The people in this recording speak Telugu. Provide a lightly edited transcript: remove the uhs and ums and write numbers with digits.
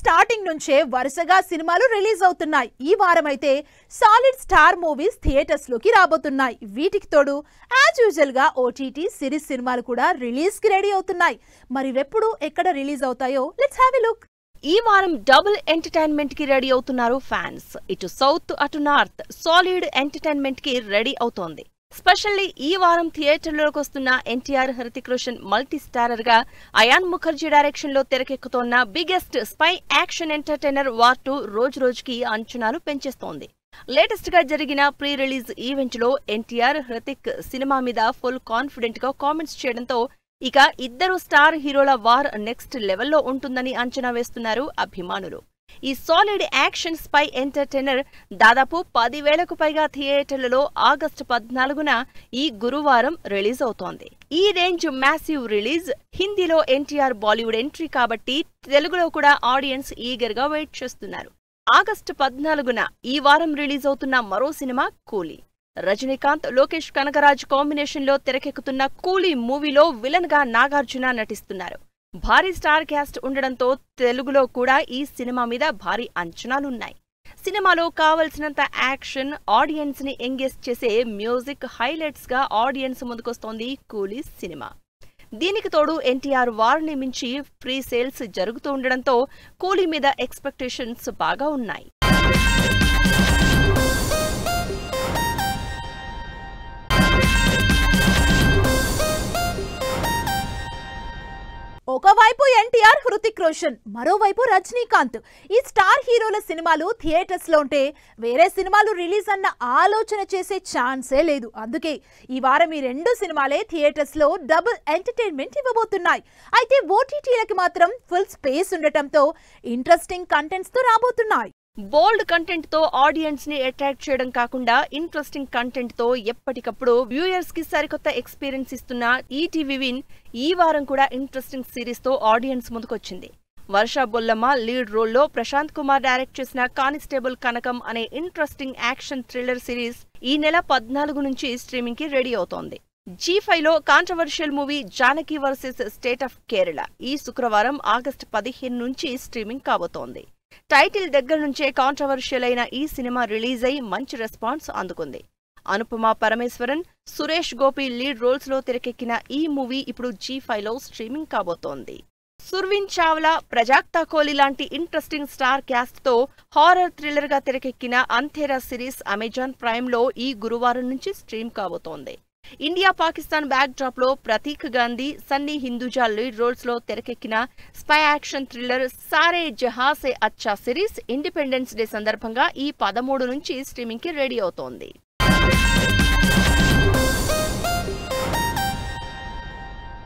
స్టార్టింగ్ నుంచే వరుసగా సినిమాలు రిలీజ్ అవుతున్నాయి. ఈ వారం అయితే సాలిడ్ స్టార్ మూవీస్ థియేటర్స్ లోకి రాబోతున్నాయి. వీటికి తోడు యాజ్ యూజువల్ గా ఓటీటీ సిరీస్ సినిమాలు కూడా రిలీజ్ కి రెడీ అవుతున్నాయి. మరి ఎప్పుడు ఎక్కడ రిలీజ్ అవుతాయో లెట్స్ హావ్ ఎ లుక్. ఈ వారం డబుల్ ఎంటర్టైన్మెంట్ కి రెడీ అవుతున్నారు ఫ్యాన్స్. ఇటు సౌత్ అటు నార్త్ సాలిడ్ ఎంటర్టైన్మెంట్ కి రెడీ అవుతోంది. స్పెషల్లీ ఈ వారం థియేటర్లోకి వస్తున్న ఎన్టీఆర్, హృతిక్ రోషన్ మల్టీ స్టారర్ గా అయాన్ ముఖర్జీ డైరెక్షన్ లో తెరకెక్కుతోన్న biggest spy action entertainer war 2 రోజు రోజుకి అంచనాలు పెంచేస్తోంది. లేటెస్ట్ గా జరిగిన ప్రీ రిలీజ్ ఈవెంట్ లో ఎన్టీఆర్, హృతిక్ సినిమా మీద ఫుల్ కాన్ఫిడెంట్ గా కామెంట్స్ చేయడంతో ఇక ఇద్దరు స్టార్ హీరోల వార్ నెక్స్ట్ లెవెల్లో ఉంటుందని అంచనా వేస్తున్నారు అభిమానులు. ఈ సాలిడ్ యాక్షన్ స్పై ఎంటర్టైనర్ దాదాపు 10,000కు పైగా థియేటర్లలో ఆగస్టు 14న ఈ గురువారం రిలీజ్ అవుతోంది. ఈ రేంజ్ మ్యాసివ్ రిలీజ్ హిందీలో ఎన్టీఆర్ బాలీవుడ్ ఎంట్రీ కాబట్టి తెలుగులో కూడా ఆడియన్స్ ఈగర్ గా వెయిట్ చేస్తున్నారు. ఆగస్టు 14న ఈ వారం రిలీజ్ అవుతున్న మరో సినిమా కూలీ. రజనీకాంత్, లోకేష్ కనగరాజ్ కాంబినేషన్ లో తెరకెక్కుతున్న కూలీ మూవీలో విలన్ గా నాగార్జున నటిస్తున్నారు. భారీ స్టార్ క్యాస్ట్ ఉండడంతో తెలుగులో కూడా ఈ సినిమా మీద భారీ అంచనాలున్నాయి. సినిమాలో కావలసినంత యాక్షన్, ఆడియన్స్ ని ఎంగేజ్ చేసే మ్యూజిక్ హైలైట్స్ గా ఆడియన్స్ ముందుకొస్తోంది కూలీ సినిమా. దీనికి తోడు ఎన్టీఆర్ వార్ ని మించి ఫ్రీ సేల్స్ జరుగుతూ ఉండడంతో కూలీ మీద ఎక్స్పెక్టేషన్స్ బాగా ఉన్నాయి. ఒకవైపు ఎన్టీఆర్, హృతిక్ రోషన్, మరోవైపు రజనీకాంత్. ఈ స్టార్ హీరోల సినిమాలు థియేటర్స్ లో ఉంటే వేరే సినిమాలు రిలీజ్ అన్న ఆలోచన చేసే ఛాన్సే లేదు. అందుకే ఈ వారం ఈ రెండు సినిమాలే థియేటర్స్ లో డబుల్ ఎంటర్టైన్మెంట్ ఇవ్వబోతున్నాయి. అయితే ఓటీటీలకి మాత్రం ఫుల్ స్పేస్ ఉండటంతో ఇంట్రెస్టింగ్ కంటెంట్స్ తో రాబోతున్నాయి. బోల్డ్ కంటెంట్ తో ఆడియన్స్ ని అట్రాక్ట్ చేయడం కాకుండా ఇంట్రెస్టింగ్ కంటెంట్ తో ఎప్పటికప్పుడు వ్యూయర్స్ కి సరికొత్త ఎక్స్పీరియన్స్ ఇస్తున్న ఈటీవీ విన్ ఈ వారం కూడా ఇంట్రెస్టింగ్ సిరీస్ తో ఆడియన్స్ ముందుకొచ్చింది. వర్ష బొల్లమ్మ లీడ్ రోల్ లో ప్రశాంత్ కుమార్ డైరెక్ట్ చేసిన కానిస్టేబుల్ కనకం అనే ఇంట్రెస్టింగ్ యాక్షన్ థ్రిల్లర్ సిరీస్ ఈ నెల 14 నుంచి స్ట్రీమింగ్ కి రెడీ అవుతోంది. G5 లో controversial movie Janaki versus state of Kerala ఈ శుక్రవారం ఆగస్టు 15 నుంచి స్ట్రీమింగ్ కాబోతోంది. టైటిల్ దగ్గర నుంచే కాంట్రవర్షియల్ అయిన ఈ సినిమా రిలీజ్ అయి మంచి రెస్పాన్స్ అందుకుంది. అనుపమ పరమేశ్వరన్, సురేష్ గోపి లీడ్ రోల్స్ లో తెరకెక్కిన ఈ మూవీ ఇప్పుడు G5 లో స్ట్రీమింగ్ కాబోతోంది. సుర్వీన్ చావ్లా, ప్రజాక్తా కోహ్లీ లాంటి ఇంట్రెస్టింగ్ స్టార్ క్యాస్ట్ తో హారర్ థ్రిల్లర్ గా తెరకెక్కిన అంధేరా సిరీస్ అమెజాన్ ప్రైమ్ లో ఈ గురువారం నుంచి స్ట్రీమ్ కాబోతోంది. ఇండియా పాకిస్తాన్ బ్యాక్ డ్రాప్ లో ప్రతీక్ గాంధీ, సన్నీ హిందూజా లీడ్ రోల్స్ లో తెరకెక్కిన స్పై యాక్షన్ థ్రిల్లర్ సారే జహాं से अच्छा సిరీస్ ఇండిపెండెన్స్ డే సందర్భంగా ఈ 13 నుంచి స్ట్రీమింగ్ కి రెడీ అవుతోంది.